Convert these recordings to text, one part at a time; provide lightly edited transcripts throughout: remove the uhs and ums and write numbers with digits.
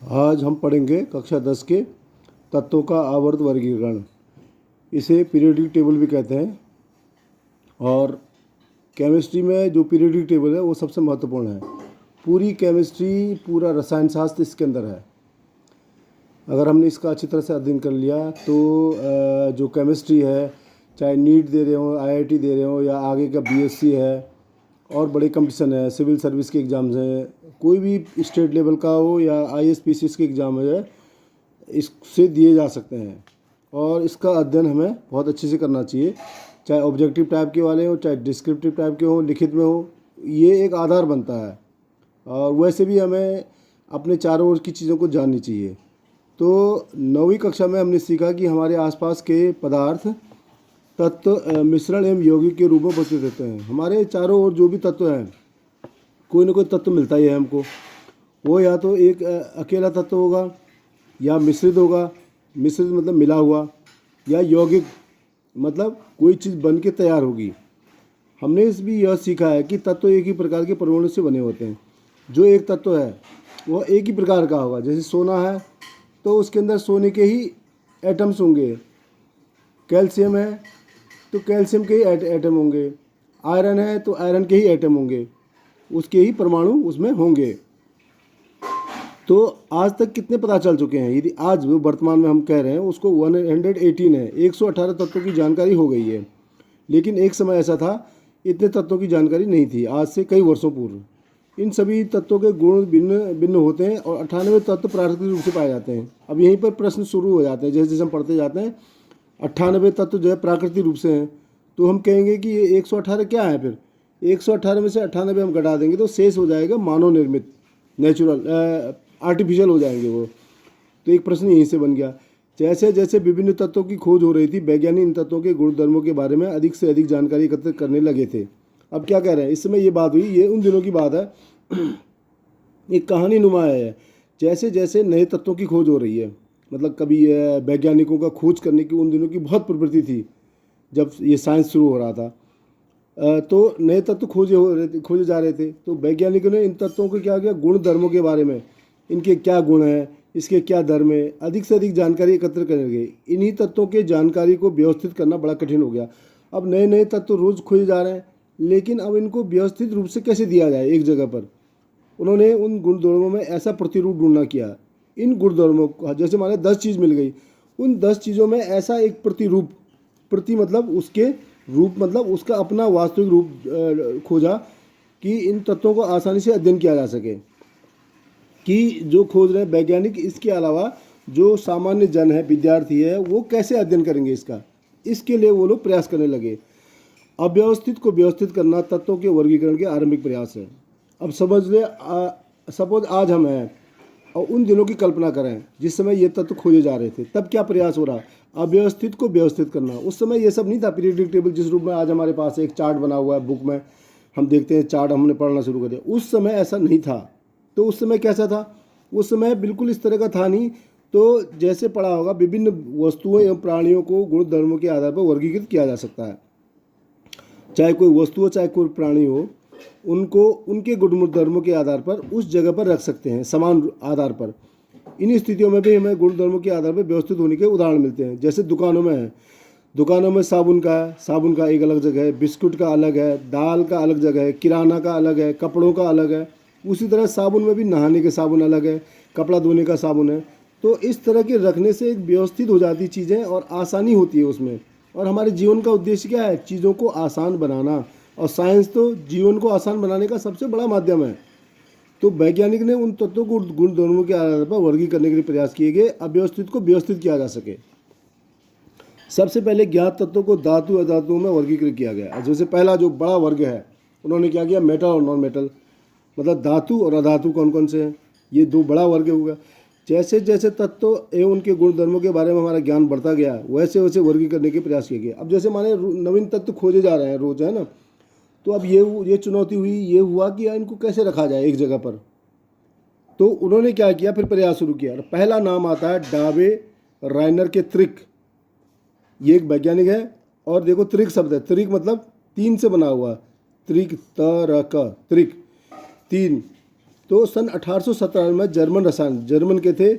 आज हम पढ़ेंगे कक्षा 10 के तत्वों का आवर्त वर्गीकरण। इसे पीरियोडिक टेबल भी कहते हैं और केमिस्ट्री में जो पीरियोडिक टेबल है वो सबसे महत्वपूर्ण है। पूरी केमिस्ट्री, पूरा रसायन शास्त्र इसके अंदर है। अगर हमने इसका अच्छी तरह से अध्ययन कर लिया तो जो केमिस्ट्री है, चाहे नीट दे रहे हो, आईआईटी दे रहे हो या आगे का बीएससी है और बड़े कंपटीशन है, सिविल सर्विस के एग्ज़ाम्स हैं, कोई भी स्टेट लेवल का हो या आईएएस पीसीएस के एग्ज़ाम है, इससे दिए जा सकते हैं। और इसका अध्ययन हमें बहुत अच्छे से करना चाहिए, चाहे ऑब्जेक्टिव टाइप के वाले हो, चाहे डिस्क्रिप्टिव टाइप के हो, लिखित में हो, ये एक आधार बनता है। और वैसे भी हमें अपने चारों ओर की चीज़ों को जाननी चाहिए। तो 9वीं कक्षा में हमने सीखा कि हमारे आसपास के पदार्थ तत्व मिश्रण एवं यौगिक के रूप में उपस्थित रहते हैं। हमारे चारों ओर जो भी तत्व हैं, कोई ना कोई तत्व मिलता ही है हमको। वो या तो एक अकेला तत्व होगा या मिश्रित होगा। मिश्रित मतलब मिला हुआ, या यौगिक मतलब कोई चीज़ बन के तैयार होगी। हमने इस भी यह सीखा है कि तत्व एक ही प्रकार के परमाणु से बने होते हैं। जो एक तत्व है वह एक ही प्रकार का होगा। जैसे सोना है तो उसके अंदर सोने के ही एटम्स होंगे। कैल्शियम है तो कैल्शियम के ही एटम होंगे। आयरन है तो आयरन के ही एटम होंगे, उसके ही परमाणु उसमें होंगे। तो आज तक कितने पता चल चुके हैं? यदि आज वर्तमान में हम कह रहे हैं उसको 118 है, 118 तत्वों की जानकारी हो गई है। लेकिन एक समय ऐसा था इतने तत्वों की जानकारी नहीं थी, आज से कई वर्षों पूर्व। इन सभी तत्वों के गुण भिन्न भिन्न होते हैं और 98 तत्व प्राकृतिक रूप से पाए जाते हैं। अब यहीं पर प्रश्न शुरू हो जाते हैं। जैसे जैसे हम पढ़ते जाते हैं 98 तत्व जो है प्राकृतिक रूप से हैं, तो हम कहेंगे कि ये 118 क्या है? फिर 118 में से 98 हम घटा देंगे तो शेष हो जाएगा मानव निर्मित, नेचुरल, आर्टिफिशियल हो जाएंगे वो। तो एक प्रश्न यहीं से बन गया। जैसे जैसे विभिन्न तत्वों की खोज हो रही थी, वैज्ञानिक इन तत्वों के गुणधर्मों के बारे में अधिक से अधिक जानकारी एकत्रित करने लगे थे। अब क्या कह रहे हैं? इस समय ये बात हुई, ये उन दिनों की बात है, एक कहानी नुमा है। जैसे जैसे नए तत्वों की खोज हो रही है, मतलब कभी वैज्ञानिकों का खोज करने की उन दिनों की बहुत प्रवृत्ति थी जब ये साइंस शुरू हो रहा था। तो नए तत्व खोजे जा रहे थे। तो वैज्ञानिकों ने इन तत्वों को क्या किया, गुण धर्मों के बारे में, इनके क्या गुण हैं, इसके क्या धर्म है, अधिक से अधिक जानकारी एकत्र करने लगे। इन्हीं तत्वों के जानकारी को व्यवस्थित करना बड़ा कठिन हो गया। अब नए नए तत्व रोज खोजे जा रहे हैं, लेकिन अब इनको व्यवस्थित रूप से कैसे दिया जाए एक जगह पर। उन्होंने उन गुणधर्मों में ऐसा प्रतिरूप ढूंढना किया। इन गुणधर्मों को, जैसे माने 10 चीज़ मिल गई, उन 10 चीज़ों में ऐसा एक प्रतिरूप, प्रति मतलब उसके रूप, मतलब उसका अपना वास्तविक रूप खोजा कि इन तत्वों को आसानी से अध्ययन किया जा सके। कि जो खोज रहे हैं वैज्ञानिक, इसके अलावा जो सामान्य जन है, विद्यार्थी है, वो कैसे अध्ययन करेंगे इसका, इसके लिए वो लोग प्रयास करने लगे। अव्यवस्थित को व्यवस्थित करना तत्वों के वर्गीकरण के आरंभिक प्रयास है। अब समझ ले, सपोज आज हम हैं और उन दिनों की कल्पना करें जिस समय ये तत्व खोजे जा रहे थे, तब क्या प्रयास हो रहा? अव्यवस्थित को व्यवस्थित करना। उस समय ये सब नहीं था, पीरियोडिक टेबल जिस रूप में आज हमारे पास एक चार्ट बना हुआ है बुक में, हम देखते हैं चार्ट, हमने पढ़ना शुरू कर दिया। उस समय ऐसा नहीं था। तो उस समय कैसा था? उस समय बिल्कुल इस तरह का था नहीं। तो जैसे पढ़ा होगा, विभिन्न वस्तुओं एवं प्राणियों को गुण धर्मों के आधार पर वर्गीकृत किया जा सकता है। चाहे कोई वस्तु हो, चाहे कोई प्राणी हो, उनको उनके गुण धर्मों के आधार पर उस जगह पर रख सकते हैं, समान आधार पर। इन स्थितियों में भी हमें गुण धर्मों के आधार पर व्यवस्थित होने के उदाहरण मिलते हैं। जैसे दुकानों में है, दुकानों में साबुन का एक अलग जगह है, बिस्कुट का अलग है, दाल का अलग जगह है, किराना का अलग है, कपड़ों का अलग है। उसी तरह साबुन में भी नहाने के साबुन अलग है, कपड़ा धोने का साबुन है। तो इस तरह के रखने से एक व्यवस्थित हो जाती चीज़ें और आसानी होती है उसमें। और हमारे जीवन का उद्देश्य क्या है? चीज़ों को आसान बनाना। और साइंस तो जीवन को आसान बनाने का सबसे बड़ा माध्यम है। तो वैज्ञानिक ने उन तत्वों को गुण धर्मों के आधार पर वर्गीकरण करने के लिए प्रयास किए गए, अव्यवस्थित को व्यवस्थित किया जा सके। सबसे पहले ज्ञात तत्वों को धातु अधातुओं में वर्गीकृत किया गया। जैसे पहला जो बड़ा वर्ग है, उन्होंने क्या किया, मेटल और नॉन मेटल, मतलब धातु और अधातु कौन कौन से हैं, ये दो बड़ा वर्ग होगा। जैसे जैसे तत्व एवं उनके गुण धर्मों के बारे में हमारा ज्ञान बढ़ता गया, वैसे वैसे वर्गीकरण करने के प्रयास किए गए। अब जैसे माने नवीन तत्व खोजे जा रहे हैं रोज, है ना, तो अब ये चुनौती हुई, ये हुआ कि यार इनको कैसे रखा जाए एक जगह पर। तो उन्होंने क्या किया, फिर प्रयास शुरू किया। पहला नाम आता है डावे राइनर के त्रिक। ये एक वैज्ञानिक है। और देखो त्रिक शब्द है, त्रिक मतलब 3 से बना हुआ, त्रिक, तरक, त्रिक 3। तो सन 1817 में जर्मन के थे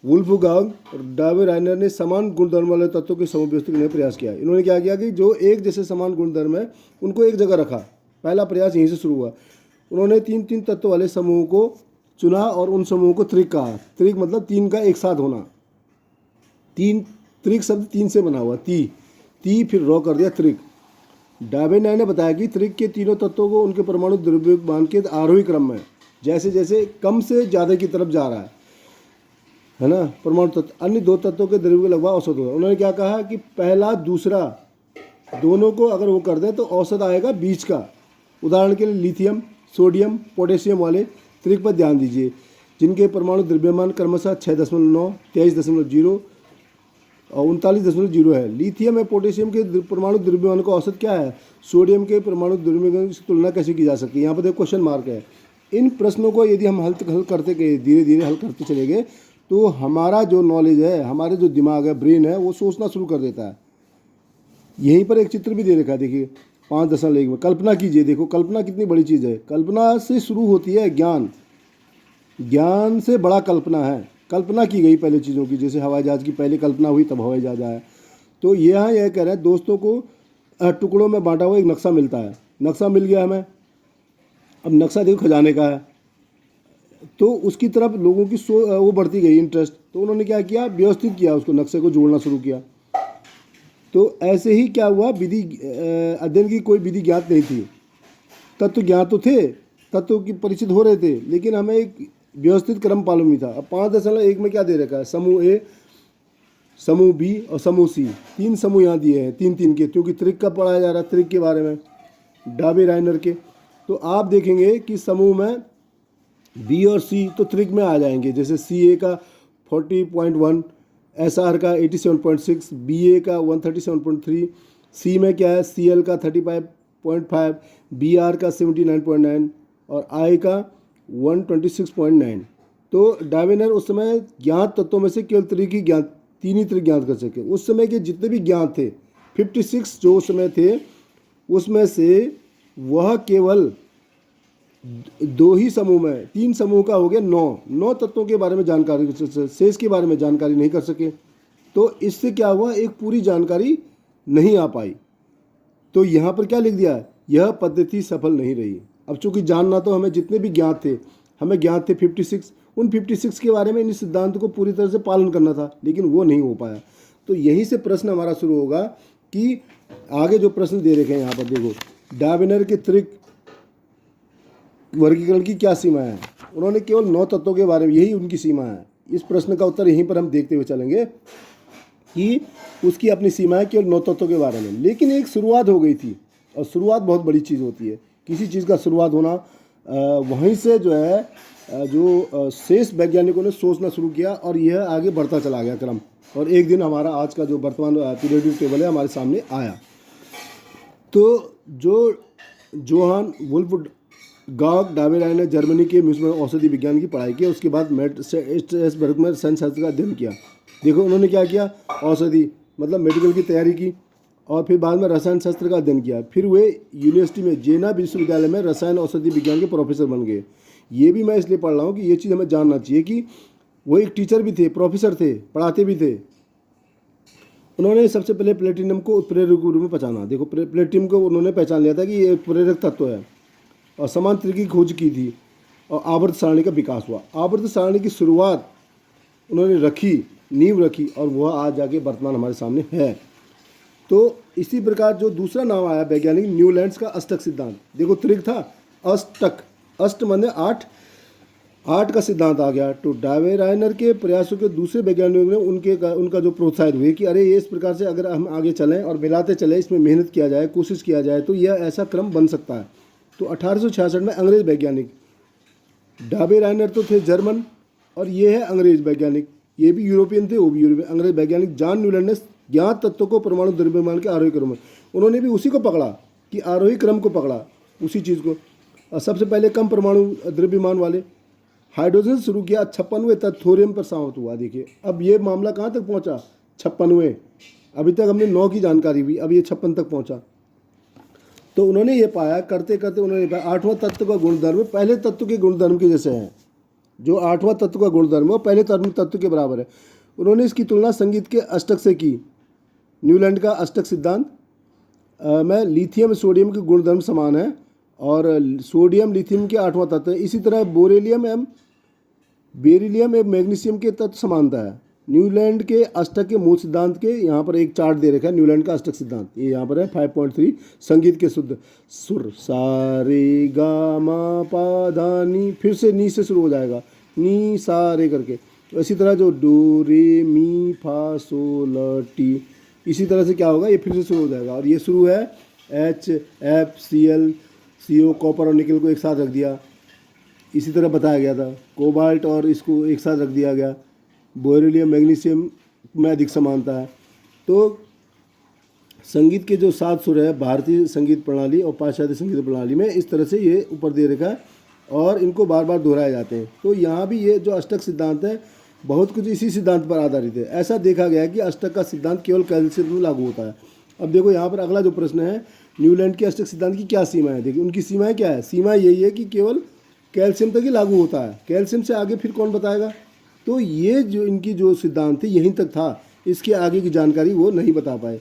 वुल्फगांग और डावे राइनर ने समान गुणधर्म वाले तत्वों के समूह व्यवस्थित करने का प्रयास किया। इन्होंने क्या किया कि जो एक जैसे समान गुणधर्म है उनको एक जगह रखा। पहला प्रयास यहीं से शुरू हुआ। उन्होंने तीन तीन तत्व वाले समूहों को चुना और उन समूहों को त्रिक कहा। त्रिक मतलब तीन का एक साथ होना। त्रिक शब्द तीन से बना हुआ, ती फिर रॉ कर दिया त्रिक। डावेनर ने बताया कि त्रिक के तीनों तत्वों को उनके परमाणु द्रव्यमान के आरोही क्रम में जैसे जैसे कम से ज़्यादा की तरफ जा रहा है ना परमाणु तत्व, अन्य दो तत्वों के द्रव्य लगभग औसत होगा। उन्होंने क्या कहा कि पहला दूसरा दोनों को अगर वो कर दें तो औसत आएगा बीच का। उदाहरण के लिए लिथियम, सोडियम, पोटेशियम वाले त्रिक पर ध्यान दीजिए जिनके परमाणु द्रव्यमान क्रमशः 6.9, 23.0 और 39.0 है। लिथियम और पोटेशियम के परमाणु द्रव्यमान का औसत क्या है? सोडियम के परमाणु द्रव्यमान की तुलना कैसे की जा सकती है? यहाँ पर देखो क्वेश्चन मार्क है। इन प्रश्नों को यदि हम हल करते गए, धीरे धीरे हल करते चले गए, तो हमारा जो नॉलेज है, हमारे जो दिमाग है, ब्रेन है, वो सोचना शुरू कर देता है। यहीं पर एक चित्र भी दे रखा है, देखिए 5.1 में। कल्पना कीजिए, देखो कल्पना कितनी बड़ी चीज़ है। कल्पना से शुरू होती है ज्ञान, ज्ञान से बड़ा कल्पना है। कल्पना की गई पहले चीज़ों की, जैसे हवाई जहाज़ की पहले कल्पना हुई तब हवाई जहाज़ आया। तो यहाँ यह कह रहे हैं दोस्तों को टुकड़ों में बांटा हुआ एक नक्शा मिलता है। नक्शा मिल गया हमें। अब नक्शा देखो खजाने का है, तो उसकी तरफ लोगों की वो बढ़ती गई इंटरेस्ट। तो उन्होंने क्या किया, व्यवस्थित किया, उसको नक्शे को जोड़ना शुरू किया। तो ऐसे ही क्या हुआ, विधि अध्ययन की कोई विधि ज्ञात नहीं थी। तत्व ज्ञात तो थे, तत्व की परिचित हो रहे थे, लेकिन हमें एक व्यवस्थित क्रम मालूम नहीं था। अब 5.1 में क्या दे रखा है, समूह ए, समूह बी और समूह सी, तीन समूह यहाँ दिए हैं, तीन तीन के, क्योंकि त्रिक का पढ़ाया जा रहा है, त्रिक के बारे में, डावे राइनर के। तो आप देखेंगे कि समूह में बी और सी तो त्रिक में आ जाएंगे, जैसे सी ए का 40.1, एस आर का 87.6, बी ए का 137.3, सी में क्या है, सी एल का 35.5, बी आर का 79.9 और आई का 126.9। तो डावेनर उस समय ज्ञात तत्वों में से केवल त्रिक ही ज्ञात, तीन ही त्रिक ज्ञात कर सके। उस समय के जितने भी ज्ञात थे 56 जो उस समय थे, उसमें से वह केवल दो ही समूह में, तीन समूह का हो गया 9 तत्वों के बारे में जानकारी, शेष के बारे में जानकारी नहीं कर सके। तो इससे क्या हुआ, एक पूरी जानकारी नहीं आ पाई। तो यहाँ पर क्या लिख दिया, यह पद्धति सफल नहीं रही। अब चूंकि जानना तो हमें जितने भी ज्ञात थे, हमें ज्ञात थे 56, उन 56 के बारे में इन सिद्धांत को पूरी तरह से पालन करना था, लेकिन वो नहीं हो पाया। तो यहीं से प्रश्न हमारा शुरू होगा कि आगे जो प्रश्न दे रखे हैं यहाँ पर देखो, डावेनर के त्रिक वर्गीकरण की क्या सीमा है। उन्होंने केवल 9 तत्वों के बारे में, यही उनकी सीमा है। इस प्रश्न का उत्तर यहीं पर हम देखते हुए चलेंगे कि उसकी अपनी सीमा है केवल 9 तत्वों के बारे में। लेकिन एक शुरुआत हो गई थी, और शुरुआत बहुत बड़ी चीज़ होती है। किसी चीज़ का शुरुआत होना, वहीं से जो है जो शेष वैज्ञानिकों ने सोचना शुरू किया, और यह आगे बढ़ता चला गया क्रम। और एक दिन हमारा आज का जो वर्तमान पीरियोडिक टेबल है हमारे सामने आया। तो जो जोहान वुल्फगांग डावे राइनर जर्मनी के म्यूजियम में औषधि विज्ञान की पढ़ाई की, उसके बाद स्ट्रासबर्ग में रसायन शास्त्र का अध्ययन किया। देखो उन्होंने क्या किया, औषधि मतलब मेडिकल की तैयारी की, और फिर बाद में रसायन शास्त्र का अध्ययन किया। फिर वे यूनिवर्सिटी में, जेना विश्वविद्यालय में रसायन औषधि विज्ञान के प्रोफेसर बन गए। ये भी मैं इसलिए पढ़ रहा हूँ कि ये चीज़ हमें जानना चाहिए कि वो एक टीचर भी थे, प्रोफेसर थे, पढ़ाते भी थे। उन्होंने सबसे पहले प्लेटिनम को उत्प्रेरक रूप में पहचाना। देखो प्लेटिनम को उन्होंने पहचान लिया था कि ये उत्प्रेरक तत्व है, और समान तरीके की खोज की थी, और आवर्त सारणी का विकास हुआ। आवर्त सारणी की शुरुआत उन्होंने रखी, नींव रखी, और वह आज जाके वर्तमान हमारे सामने है। तो इसी प्रकार जो दूसरा नाम आया वैज्ञानिक, न्यूलैंड्स का अष्टक सिद्धांत। देखो त्रिक था, अष्टक, अष्ट माने 8 का सिद्धांत आ गया। तो डावे राइनर के प्रयासों के दूसरे वैज्ञानिकों ने उनका जो प्रोत्साहित हुए कि अरे ये इस प्रकार से अगर हम आगे चलें और मिलाते चलें, इसमें मेहनत किया जाए, कोशिश किया जाए, तो यह ऐसा क्रम बन सकता है। तो 1866 में अंग्रेज वैज्ञानिक, डावे राइनर तो थे जर्मन, और ये है अंग्रेज वैज्ञानिक, ये भी यूरोपियन थे, वो भी यूरोपियन, अंग्रेज वैज्ञानिक जॉन न्यूलैंड ने ज्ञात तत्वों को परमाणु द्रव्यमान के आरोही क्रम में, उन्होंने भी उसी को पकड़ा कि आरोही क्रम को पकड़ा, उसी चीज़ को। और सबसे पहले कम परमाणु द्रव्यमान वाले हाइड्रोजन शुरू किया, 56वें तक थोरियम पर समाप्त हुआ। देखिए अब ये मामला कहाँ तक पहुँचा, 56वें। अभी तक हमने 9 की जानकारी हुई, अब ये 56 तक पहुँचा। तो उन्होंने ये पाया, करते करते उन्होंने पाया आठवां तत्व का गुणधर्म पहले तत्व के गुणधर्म के जैसे है। जो आठवां तत्व का गुणधर्म है वो पहले तत्व के बराबर है। उन्होंने इसकी तुलना संगीत के अष्टक से की। न्यूलैंड का अष्टक सिद्धांत में लिथियम सोडियम के गुणधर्म समान है और सोडियम लिथियम के आठवां तत्व है। इसी तरह बेरिलियम एवं मैग्नीशियम के तत्व समानता है। न्यूलैंड के अष्टक के मूल सिद्धांत के यहाँ पर एक चार्ट दे रखा है। न्यूलैंड का अष्टक सिद्धांत ये यहाँ पर है 5.3। संगीत के शुद्ध सुर सा रे गा मा पा धा नी, फिर से नी से शुरू हो जाएगा, नी सा रे करके। इसी तरह जो डो रे मी फा सो ल टी, इसी तरह से क्या होगा, ये फिर से शुरू हो जाएगा। और ये शुरू है HFCl CO, कॉपर और निकल को एक साथ रख दिया, इसी तरह बताया गया था। कोबाल्ट और इसको एक साथ रख दिया गया। बेरिलियम मैग्नीशियम में अधिक समानता है। तो संगीत के जो 7 सुर है भारतीय संगीत प्रणाली और पाश्चात्य संगीत प्रणाली में, इस तरह से ये ऊपर दे रखा है और इनको बार बार दोहराए जाते हैं। तो यहाँ भी ये जो अष्टक सिद्धांत है बहुत कुछ इसी सिद्धांत पर आधारित है। ऐसा देखा गया कि अष्टक का सिद्धांत केवल कैल्शियम में लागू होता है। अब देखो यहाँ पर अगला जो प्रश्न है, न्यूलैंड के अष्टक सिद्धांत की क्या सीमा है। देखिए उनकी सीमाएं क्या है। सीमा यही है कि केवल कैल्शियम तक ही लागू होता है, कैल्शियम से आगे फिर कौन बताएगा। तो ये जो इनकी जो सिद्धांत थी यहीं तक था, इसके आगे की जानकारी वो नहीं बता पाए।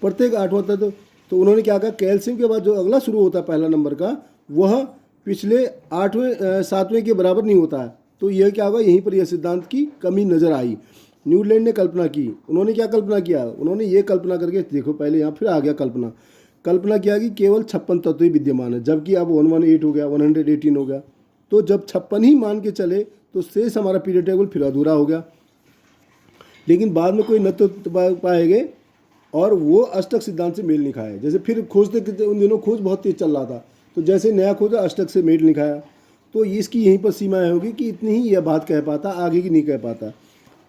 प्रत्येक आठवां तत्व, तो उन्होंने क्या कहा, कैल्शियम के बाद जो अगला शुरू होता है पहला नंबर का, वह पिछले 8वें 7वें के बराबर नहीं होता है। तो यह क्या होगा, यहीं पर यह सिद्धांत की कमी नजर आई। न्यूलैंड ने कल्पना की। उन्होंने क्या कल्पना किया, उन्होंने ये कल्पना करके देखो, पहले यहाँ फिर आ गया कल्पना किया कि केवल 56 तत्व ही विद्यमान है, जबकि अब 118 हो गया, 118 हो गया। तो जब 56 ही मान के चले तो शेष हमारा पीरियड टेबल फिर अधूरा हो गया। लेकिन बाद में कोई न तो पाए गए और वो अष्टक सिद्धांत से मेल नहीं खाए। जैसे फिर खोजते, उन दिनों खोज बहुत तेज चल रहा था, तो जैसे नया खोजा अष्टक से मेल नहीं खाया। तो इसकी यहीं पर सीमा होगी कि इतनी ही यह बात कह पाता, आगे की नहीं कह पाता।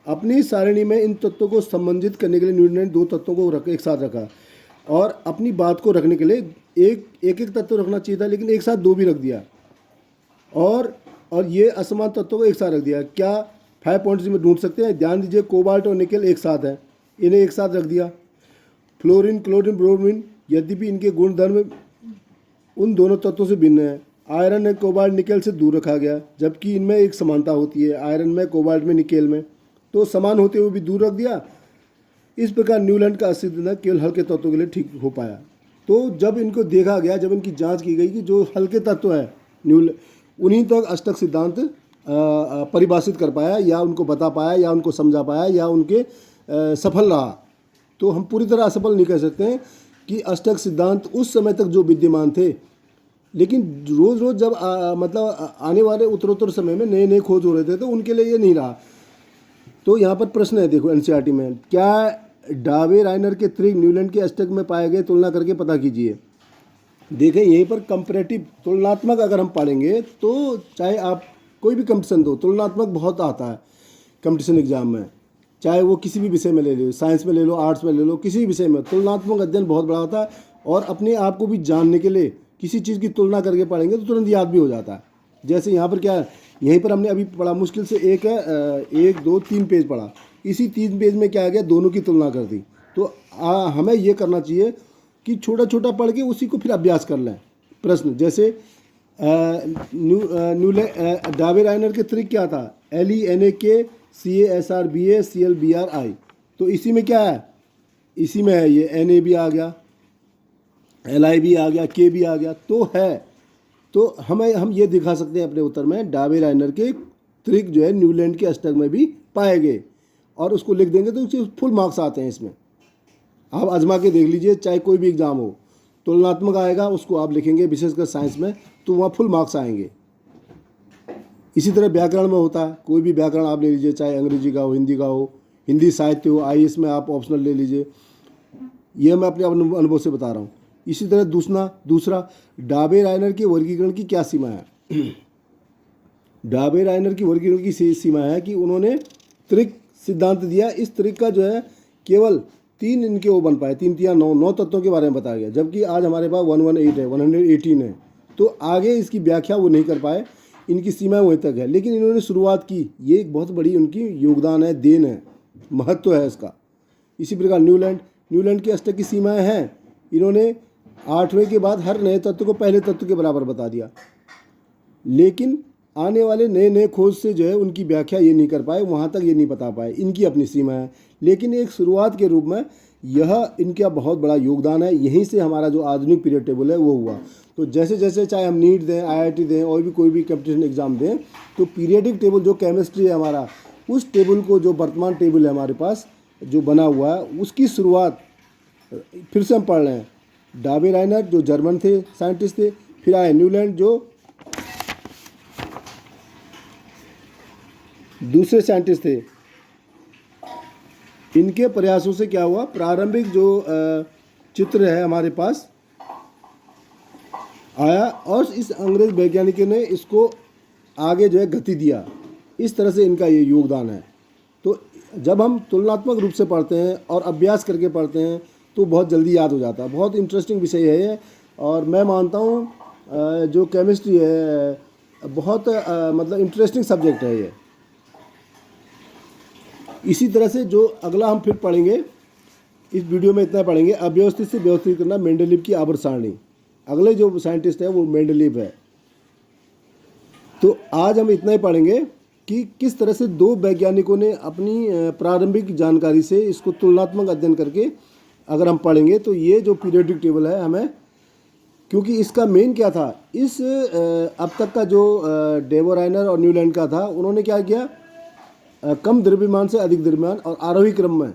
अपनी सारणी में इन तत्वों को संबंधित करने के लिए न्यूटन ने 2 तत्वों को एक साथ रखा और अपनी बात को रखने के लिए एक तत्व रखना चाहिए था, लेकिन एक साथ 2 भी रख दिया और ये असमान तत्वों को एक साथ रख दिया। क्या 5 पॉइंट्स में ढूंढ सकते हैं। ध्यान दीजिए, कोबाल्ट और निकल एक साथ है, इन्हें एक साथ रख दिया। फ्लोरीन, क्लोरीन, ब्रोमीन, यद्यपि इनके गुणधर्म उन दोनों तत्वों से भिन्न है। आयरन है कोबाल्ट निकेल से दूर रखा गया, जबकि इनमें एक समानता होती है, आयरन में, कोबाल्ट में, निकेल में। तो समान होते हुए भी दूर रख दिया। इस प्रकार न्यूलैंड का सिद्धांत केवल हल्के तत्वों के लिए ठीक हो पाया। तो जब इनको देखा गया, जब इनकी जांच की गई कि जो हल्के तत्व है उन्हीं तक अष्टक सिद्धांत परिभाषित कर पाया या उनको बता पाया या उनको समझा पाया या उनके सफल रहा। तो हम पूरी तरह असफल नहीं कह सकते हैं कि अष्टक सिद्धांत उस समय तक जो विद्यमान थे, लेकिन रोज़ रोज़ जब मतलब आने वाले उत्तरोत्तर समय में नए नए खोज हो रहे थे तो उनके लिए ये नहीं रहा। तो यहाँ पर प्रश्न है, देखो एनसीईआरटी में, क्या डावे राइनर के त्रिक न्यूलैंड के अष्टक में पाए गए, तुलना करके पता कीजिए। देखें यहीं पर कंपैरेटिव तुलनात्मक अगर हम पढ़ेंगे तो चाहे आप कोई भी कंपटीशन दो, तुलनात्मक बहुत आता है कंपटीशन एग्जाम में, चाहे वो किसी भी विषय में ले लो, साइंस में ले लो, आर्ट्स में ले लो, किसी भी विषय में तुलनात्मक अध्ययन बहुत बड़ा होता है। और अपने आप को भी जानने के लिए किसी चीज़ की तुलना करके पढ़ेंगे तो तुरंत याद भी हो जाता है। जैसे यहाँ पर क्या है, यहीं पर हमने अभी पढ़ा, मुश्किल से 1 2 3 पेज पढ़ा, इसी 3 पेज में क्या आ गया, दोनों की तुलना कर दी। तो हमें ये करना चाहिए कि छोटा छोटा पढ़ के उसी को फिर अभ्यास कर लें। प्रश्न जैसे डावे राइनर के त्रिक क्या था, LENAK CASRBA CLBRI। तो इसी में क्या है, इसी में है ये NA भी आ गया, LI भी आ गया, K भी आ गया, तो है। तो हम ये दिखा सकते हैं अपने उत्तर में, डावे राइनर के त्रिक जो है न्यूलैंड के अष्टक में भी पाए गए, और उसको लिख देंगे तो उसके फुल मार्क्स आते हैं इसमें। आप आजमा के देख लीजिए, चाहे कोई भी एग्ज़ाम हो, तुलनात्मक आएगा उसको आप लिखेंगे, विशेषकर साइंस में, तो वहाँ फुल मार्क्स आएंगे। इसी तरह व्याकरण में होता है, कोई भी व्याकरण आप ले लीजिए, चाहे अंग्रेजी का हो, हिंदी का हो, हिंदी साहित्य हो, IAS में आप ऑप्शनल ले लीजिए। ये मैं अपने अनुभव से बता रहा हूँ। इसी तरह दूसरा डावे राइनर के वर्गीकरण की क्या सीमा है। डावे राइनर की वर्गीकरण की सीमा है कि उन्होंने त्रिक सिद्धांत दिया। इस त्रिक का जो है केवल 3 इनके वो बन पाए, 3 या 9 तत्वों के बारे में बताया गया, जबकि आज हमारे पास 118 है, 118 है। तो आगे इसकी व्याख्या वो नहीं कर पाए, इनकी सीमा वहीं तक है, लेकिन इन्होंने शुरुआत की। ये एक बहुत बड़ी उनकी योगदान है, देन है, महत्व है इसका। इसी प्रकार न्यूलैंड के अष्टक की सीमाएं हैं। इन्होंने 8वें के बाद हर नए तत्व को पहले तत्व के बराबर बता दिया, लेकिन आने वाले नए नए खोज से जो है उनकी व्याख्या ये नहीं कर पाए, वहाँ तक ये नहीं बता पाए, इनकी अपनी सीमा है। लेकिन एक शुरुआत के रूप में यह इनका बहुत बड़ा योगदान है, यहीं से हमारा जो आधुनिक पीरियड टेबल है वो हुआ। तो जैसे जैसे चाहे हम नीट दें, IIT दें और भी कोई भी कंपटीशन एग्ज़ाम दें, तो पीरियडिक टेबल जो केमिस्ट्री है हमारा, उस टेबल को जो वर्तमान टेबल है हमारे पास जो बना हुआ है, उसकी शुरुआत फिर से हम पढ़ रहे हैं। डाबे राइनर जो जर्मन थे साइंटिस्ट थे, फिर आए न्यूलैंड जो दूसरे साइंटिस्ट थे। इनके प्रयासों से क्या हुआ, प्रारंभिक जो चित्र है हमारे पास आया और इस अंग्रेज वैज्ञानिक ने इसको आगे जो है गति दिया। इस तरह से इनका ये योगदान है। तो जब हम तुलनात्मक रूप से पढ़ते हैं और अभ्यास करके पढ़ते हैं तो बहुत जल्दी याद हो जाता है। बहुत इंटरेस्टिंग विषय है ये, और मैं मानता हूँ जो केमिस्ट्री है बहुत मतलब इंटरेस्टिंग सब्जेक्ट है ये। इसी तरह से जो अगला हम फिर पढ़ेंगे, इस वीडियो में इतना पढ़ेंगे, अव्यवस्थित से व्यवस्थित करना, मेंडलीव की आवर्त सारणी। अगले जो साइंटिस्ट है वो मेंडलीव है। तो आज हम इतना ही पढ़ेंगे कि किस तरह से दो वैज्ञानिकों ने अपनी प्रारंभिक जानकारी से इसको तुलनात्मक अध्ययन करके अगर हम पढ़ेंगे तो ये जो पीरियोडिक टेबल है हमें, क्योंकि इसका मेन क्या था, इस अब तक का जो डाबे राइनर और न्यूलैंड का था, उन्होंने क्या किया, कम द्रव्यमान से अधिक द्रव्यमान और आरोही क्रम में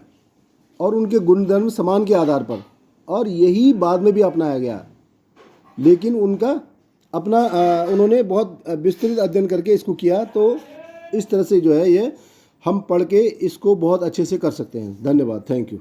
और उनके गुणधर्म समान के आधार पर, और यही बाद में भी अपनाया गया। लेकिन उनका अपना उन्होंने बहुत विस्तृत अध्ययन करके इसको किया। तो इस तरह से जो है ये हम पढ़ के इसको बहुत अच्छे से कर सकते हैं। धन्यवाद, थैंक यू।